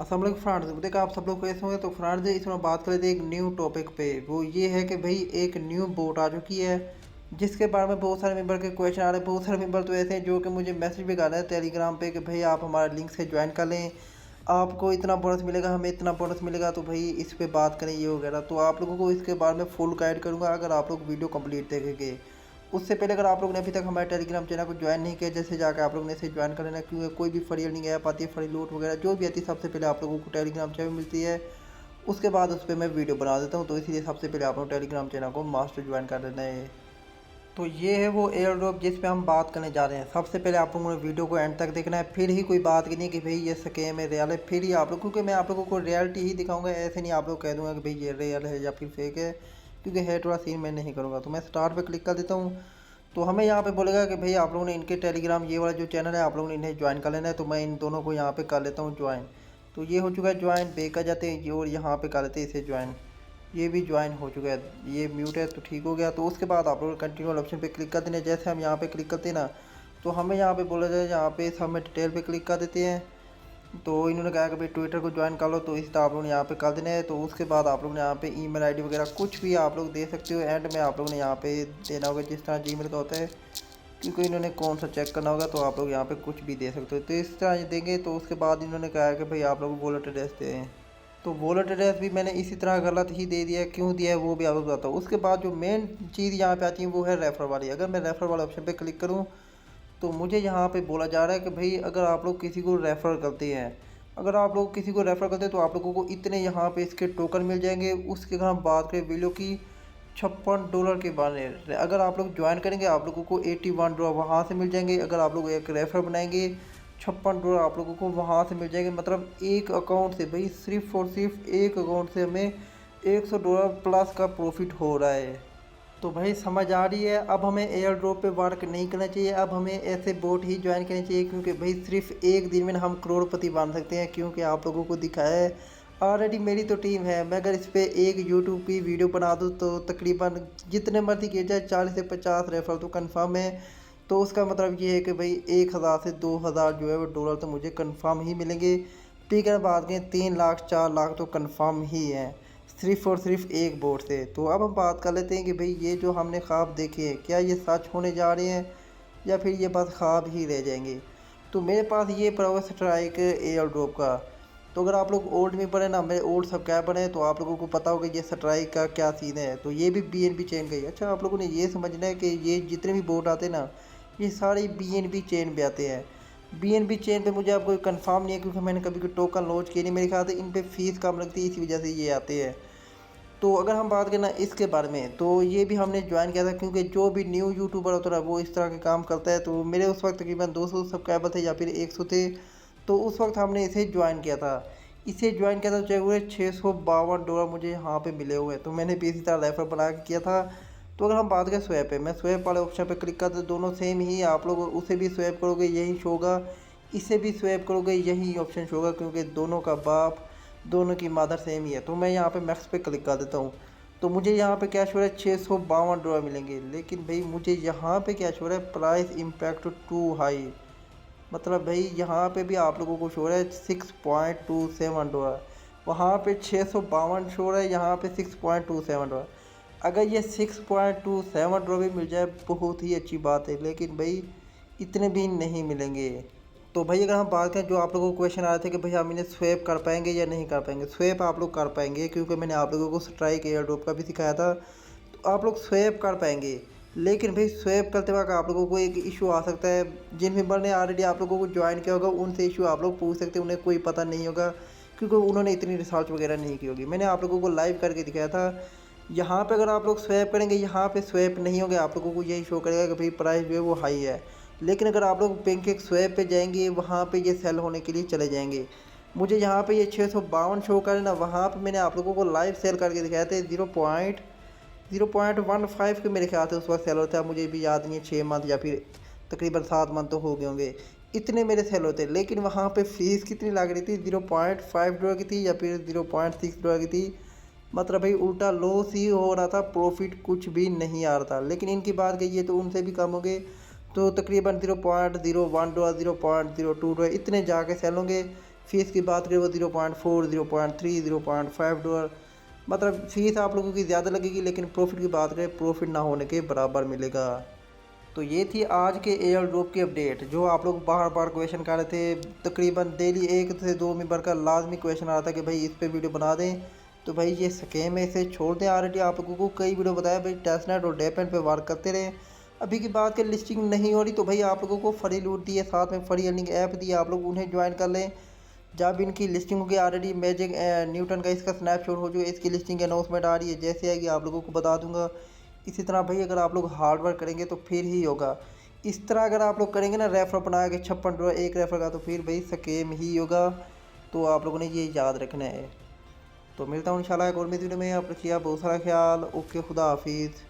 अस्सलाम वालेकुम फ्रेंड्स, देखो आप सब लोग कैसे होंगे। तो फ्रेंड्स इसमें बात कर लेते हैं एक न्यू टॉपिक पे। वो ये है कि भाई एक न्यू बोट आ चुकी है जिसके बारे में बहुत सारे मेंबर के क्वेश्चन आ रहे हैं। बहुत सारे मेंबर तो ऐसे हैं जो कि मुझे मैसेज भी कर रहे हैं टेलीग्राम पे कि भाई आप हमारे लिंक से ज्वाइन कर लें, आपको इतना बोनस मिलेगा, हमें इतना बोनस मिलेगा, तो भाई इस पे बात करें ये वगैरह। तो आप लोगों को इसके बारे में फुल गाइड करूँगा अगर आप लोग वीडियो कंप्लीट देखेंगे। उससे पहले अगर आप लोग ने अभी तक हमारे टेलीग्राम चैनल को ज्वाइन नहीं किया, जैसे जाकर आप लोग ने इसे ज्वाइन कर लेना, क्योंकि कोई भी फ्री अर्निंग ऐप आती है, फ्री लूट वगैरह जो भी आती है, सबसे पहले आप लोगों को टेलीग्राम चैनल मिलती है। उसके बाद उस पर मैं वीडियो बना देता हूँ, तो इसीलिए सबसे पहले आप लोग टेलीग्राम चैनल को मास्टर ज्वाइन कर लेना है। तो ये है वो एयर ड्रॉप जिस पे हम बात करने जा रहे हैं। सबसे पहले आप लोगों ने वीडियो को एंड तक देखना है, फिर ही कोई बात करनी है कि भाई ये स्कैम है रियल है, फिर ही आप लोग, क्योंकि मैं आप लोगों को रियलिटी ही दिखाऊंगा, ऐसे नहीं आप लोग कह दूंगा कि भाई ये रियल है या फिर फेक है, क्योंकि है थोड़ा सीन मैं नहीं करूँगा। तो मैं स्टार्ट पे क्लिक कर देता हूँ। तो हमें यहाँ पे बोलेगा कि भाई आप लोगों ने इनके टेलीग्राम ये वाला जो चैनल है आप लोगों ने इन्हें ज्वाइन कर लेना है। तो मैं इन दोनों को यहाँ पे कर लेता हूँ ज्वाइन। तो ये हो चुका है ज्वाइन, पे कर जाते हैं और यहाँ पे कर लेते हैं इसे ज्वाइन। ये भी ज्वाइन हो चुका है, ये म्यूट है तो ठीक हो गया। तो उसके बाद आप लोग कंटिन्यू ऑप्शन पे क्लिक कर देना। जैसे हम यहाँ पे क्लिक करते हैं ना, तो हमें यहाँ पे बोला जाए, यहाँ पे हमें डिटेल पे क्लिक कर देते हैं। तो इन्होंने कहा कि भाई ट्विटर को ज्वाइन कर लो, तो इस तरह आप लोग ने यहाँ पे कर देना है। तो उसके बाद आप लोग ने यहाँ पे ईमेल आईडी वगैरह कुछ भी आप लोग दे सकते हो। एंड में आप लोग ने यहाँ पे देना होगा जिस तरह जीमेल का होता है, क्योंकि इन्होंने कौन सा चेक करना होगा। तो आप लोग यहाँ पे कुछ भी दे सकते हो, तो इस तरह देंगे। तो उसके बाद इन्होंने कहा है कि भाई आप लोग वॉलेट एड्रेस दें। तो वॉलेट एड्रेस भी मैंने इसी तरह गलत ही दे दिया है, क्यों दिया है वो भी आपको बताता हूँ। उसके बाद जो मेन चीज़ यहाँ पे आती है वो है रेफर वाली। अगर मैं रेफर वाले ऑप्शन पे क्लिक करूँ तो मुझे यहाँ पे बोला जा रहा है कि भाई अगर आप लोग किसी को रेफ़र करते हैं, अगर आप लोग किसी को रेफ़र करते हैं तो आप लोगों को इतने यहाँ पे इसके टोकन मिल जाएंगे। उसके अगर हम बात करें वीडियो की, $56 के बारे में अगर आप लोग ज्वाइन करेंगे आप लोगों को $81 वहाँ से मिल जाएंगे। अगर आप लोग एक रेफ़र बनाएंगे, $56 आप लोगों को वहाँ से मिल जाएंगे। मतलब एक अकाउंट से भाई सिर्फ और सिर्फ एक अकाउंट से हमें $100 प्लस का प्रॉफिट हो रहा है। तो भाई समझ आ रही है। अब हमें एयर ड्रॉप पे वर्क नहीं करना चाहिए, अब हमें ऐसे बोट ही ज्वाइन करनी चाहिए, क्योंकि भाई सिर्फ एक दिन में हम करोड़पति बन सकते हैं। क्योंकि आप लोगों को दिखाया है ऑलरेडी, मेरी तो टीम है। मैं अगर इस पर एक यूट्यूब की वीडियो बना दूँ तो तकरीबन जितने मर्जी किए जाए 40 से 50 रेफर तो कन्फर्म है। तो उसका मतलब ये है कि भाई 1000 से 2000 जो है वो डॉलर तो मुझे कन्फर्म ही मिलेंगे। फिर अगर बात करें 3 लाख 4 लाख तो कन्फर्म ही है, सिर्फ और सिर्फ एक बोर्ड से। तो अब हम बात कर लेते हैं कि भाई ये जो हमने ख्वाब देखे हैं क्या ये सच होने जा रहे हैं या फिर ये बस ख्वाब ही रह जाएंगे। तो मेरे पास ये पड़ा हुआ स्ट्राइक एयर ड्रॉप का। तो अगर आप लोग ओल्ड में पढ़े ना, मेरे ओल्ड सब्सक्राइबर हैं, तो आप लोगों को पता होगा ये स्ट्राइक का क्या सीन है। तो ये भी BNB चेन का ही। अच्छा, आप लोगों ने ये समझना है कि ये जितने भी बोर्ड आते हैं ना, ये सारे BNB चेन पे आते हैं। BNB चेन पे मुझे अब कोई कंफर्म नहीं है, क्योंकि मैंने कभी कोई टोकन लॉन्च किए नहीं। मेरे ख्याल से इन पे फीस कम लगती है, इसी वजह से ये आते हैं। तो अगर हम बात करें ना इसके बारे में, तो ये भी हमने ज्वाइन किया था, क्योंकि जो भी न्यू यूट्यूबर होता है वो इस तरह के काम करता है। तो मेरे उस वक्त तकरीबन 200 सब्सक्राइबर थे या फिर 100 थे। तो उस वक्त हमने इसे ज्वाइन किया था। इसे ज्वाइन किया था, चाहे हुए $652 मुझे यहाँ पे मिले हुए। तो मैंने भी इसी तरह रेफर बना के किया था। तो अगर हम बात करें स्वैप पे, मैं स्वैप वाले ऑप्शन पे क्लिक करते, दोनों सेम ही। आप लोग उसे भी स्वैप करोगे यही शो होगा, इसे भी स्वैप करोगे यही ऑप्शन शो होगा, क्योंकि दोनों का बाप दोनों की मदर सेम ही है। तो मैं यहाँ पे मैक्स पे क्लिक कर देता हूँ। तो मुझे यहाँ पे क्या शो रहा है, $652 मिलेंगे। लेकिन भाई मुझे यहाँ पे क्या शो रहा है, प्राइस इम्पैक्ट टू हाई। मतलब भाई यहाँ पे भी आप लोगों को शो रहा है $6.27। वहाँ पे 652 शो रहा है, यहाँ पे $6.27। अगर ये $6.27 भी मिल जाए बहुत ही अच्छी बात है, लेकिन भाई इतने भी नहीं मिलेंगे। तो भाई अगर हम बात करें, जो आप लोगों को क्वेश्चन आ रहे थे कि भाई हम इन्हें स्वैप कर पाएंगे या नहीं कर पाएंगे। स्वैप आप लोग कर पाएंगे, क्योंकि मैंने आप लोगों को स्ट्राइक एयर ड्रॉप का भी सिखाया था। तो आप लोग स्वैप कर पाएंगे, लेकिन भाई स्वैप करते वक्त आप लोगों को एक इशू आ सकता है। जिन मेंबर ने ऑलरेडी आप लोगों को ज्वाइन किया होगा उनसे इशू आप लोग पूछ सकते हैं, उन्हें कोई पता नहीं होगा, क्योंकि उन्होंने इतनी रिसर्च वगैरह नहीं की होगी। मैंने आप लोगों को लाइव करके दिखाया था। यहाँ पे अगर आप लोग स्वैप करेंगे, यहाँ पे स्वैप नहीं होंगे, आप लोगों को यही शो करेगा कि भाई प्राइस जो है वो हाई है। लेकिन अगर आप लोग पेनकेक स्वैप पे जाएंगे, वहाँ पे ये सेल होने के लिए चले जाएंगे। मुझे यहाँ पे ये 652 शो करे ना, वहाँ पे मैंने आप लोगों को लाइव सेल करके दिखाया था। 0.15 के मेरे ख्याल से उस वक्त सेल होता है, मुझे भी याद नहीं है, 6 मंथ या फिर तकरीबन 7 मंथ तो हो गए होंगे, इतने मेरे सेल होते। लेकिन वहाँ पे फ़ीस कितनी लग रही थी, $0.5 की थी या फिर $0.6 की थी। मतलब भाई उल्टा लॉस ही हो रहा था, प्रॉफिट कुछ भी नहीं आ रहा था। लेकिन इनकी बात कहिए तो उनसे भी कम हो गए। तो तकरीबन $0.01 $0.02 इतने जाके सेल होंगे। फ़ीस की बात करें वो 0.4, 0.3, 0.5 डॉलर, मतलब फ़ीस आप लोगों की ज़्यादा लगेगी, लेकिन प्रॉफिट की बात करें प्रॉफिट ना होने के बराबर मिलेगा। तो ये थी आज के एयर ड्रॉप की अपडेट, जो आप लोग बार बार क्वेश्चन कर रहे थे। तकरीबन डेली 1 से 2 मेंबर का लाजमी क्वेश्चन आ रहा था कि भाई इस पे वीडियो बना दें। तो भाई ये स्कैम है, इसे छोड़ दें। ऑलरेडी आप लोगों को कई वीडियो बताया भाई, टेस्टनेट और डेपेंट पे वर्क करते रहे। अभी की बात के लिस्टिंग नहीं हो रही तो भाई आप लोगों को फ्री लूट दी है, साथ में फ्री अर्निंग ऐप दी है, आप लोग उन्हें ज्वाइन कर लें। जब इनकी लिस्टिंग होगी, ऑलरेडी मैजिक न्यूटन का इसका स्नैपशॉट हो जो इसकी लिस्टिंग की अनाउंसमेंट आ रही है, जैसे आएगी आप लोगों को बता दूंगा। इसी तरह भाई अगर आप लोग हार्ड वर्क करेंगे तो फिर ही होगा। इस तरह अगर आप लोग करेंगे ना रेफर बना के $56 एक रेफर का, तो फिर भाई स्कैम ही होगा। तो आप लोगों ने ये याद रखना है। तो मिलता हूँ इंशाल्लाह एक और वीडियो में। आप रखिए बहुत सारा ख्याल। ओके, खुदा हाफिज़।